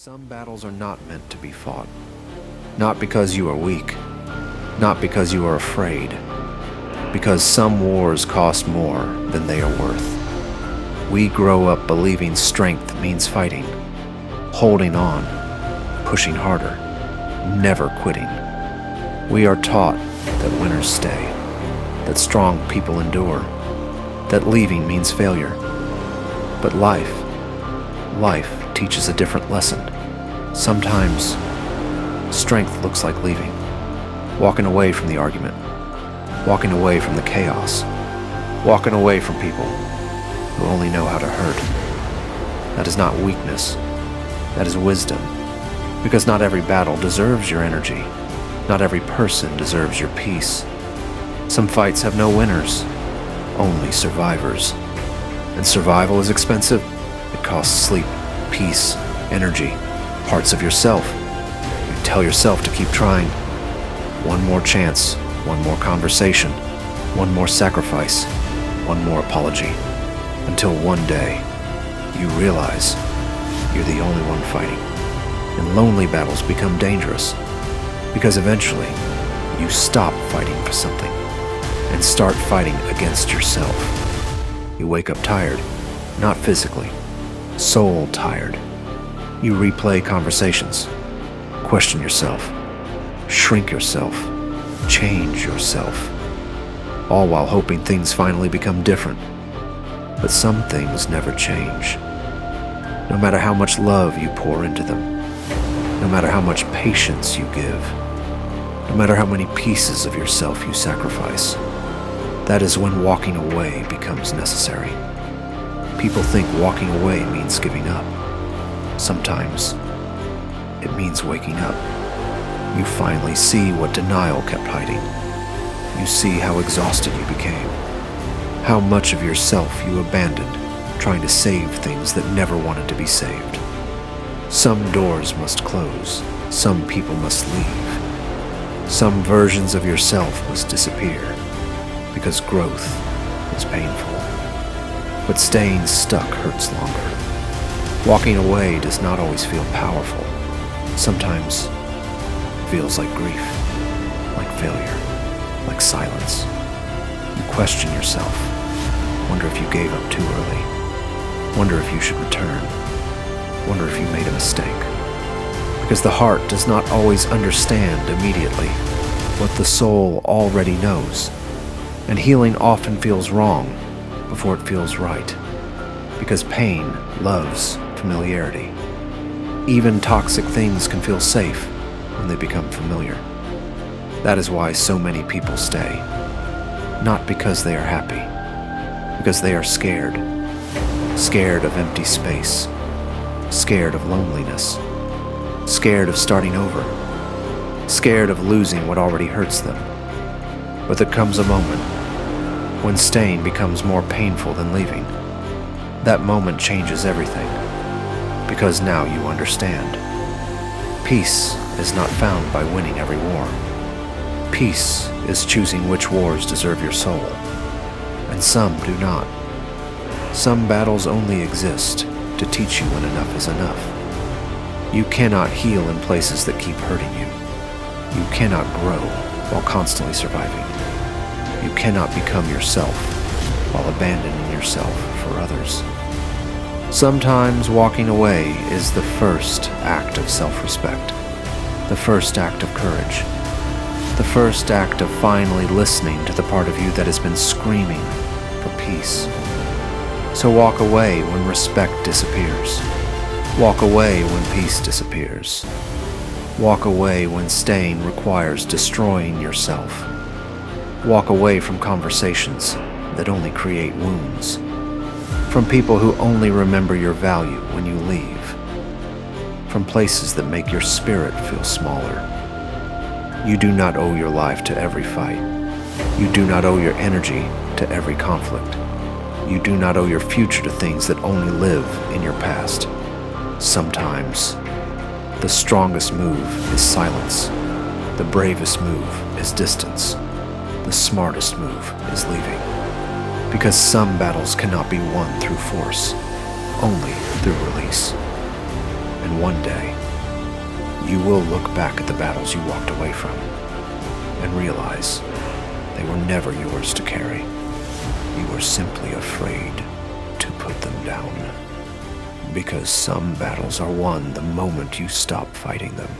Some battles are not meant to be fought. Not because you are weak, not because you are afraid, because some wars cost more than they are worth. We grow up believing strength means fighting, holding on, pushing harder, never quitting. We are taught that winners stay, that strong people endure, that leaving means failure. But life teaches a different lesson. Sometimes, strength looks like leaving, walking away from the argument, walking away from the chaos, walking away from people who only know how to hurt. That is not weakness, that is wisdom, because not every battle deserves your energy, not every person deserves your peace. Some fights have no winners, only survivors. And survival is expensive. It costs sleep, peace, energy, parts of yourself. You tell yourself to keep trying. One more chance, one more conversation, one more sacrifice, one more apology, until one day you realize you're the only one fighting. And lonely battles become dangerous because eventually you stop fighting for something and start fighting against yourself. You wake up tired, not physically, soul tired. You replay conversations, question yourself, shrink yourself, change yourself, all while hoping things finally become different. But some things never change. No matter how much love you pour into them, no matter how much patience you give, no matter how many pieces of yourself you sacrifice, that is when walking away becomes necessary. People think walking away means giving up. Sometimes it means waking up. You finally see what denial kept hiding. You see how exhausted you became, how much of yourself you abandoned trying to save things that never wanted to be saved. Some doors must close, some people must leave, some versions of yourself must disappear, because growth is painful. But staying stuck hurts longer. Walking away does not always feel powerful. Sometimes it feels like grief, like failure, like silence. You question yourself, wonder if you gave up too early, wonder if you should return, wonder if you made a mistake. Because the heart does not always understand immediately what the soul already knows. And healing often feels wrong before it feels right, because pain loves familiarity. Even toxic things can feel safe when they become familiar. That is why so many people stay, not because they are happy, because they are scared. Scared of empty space, scared of loneliness, scared of starting over, scared of losing what already hurts them. But there comes a moment when staying becomes more painful than leaving. That moment changes everything, because now you understand. Peace is not found by winning every war. Peace is choosing which wars deserve your soul, and some do not. Some battles only exist to teach you when enough is enough. You cannot heal in places that keep hurting you. You cannot grow while constantly surviving. You cannot become yourself while abandoning yourself for others. Sometimes walking away is the first act of self-respect, the first act of courage, the first act of finally listening to the part of you that has been screaming for peace. So walk away when respect disappears. Walk away when peace disappears. Walk away when staying requires destroying yourself. Walk away from conversations that only create wounds, from people who only remember your value when you leave, from places that make your spirit feel smaller. You do not owe your life to every fight. You do not owe your energy to every conflict. You do not owe your future to things that only live in your past. Sometimes, the strongest move is silence. The bravest move is distance. The smartest move is leaving. Because some battles cannot be won through force, only through release. And And one day, you will look back at the battles you walked away from and realize they were never yours to carry. You were simply afraid to put them down. Because some battles are won the moment you stop fighting them.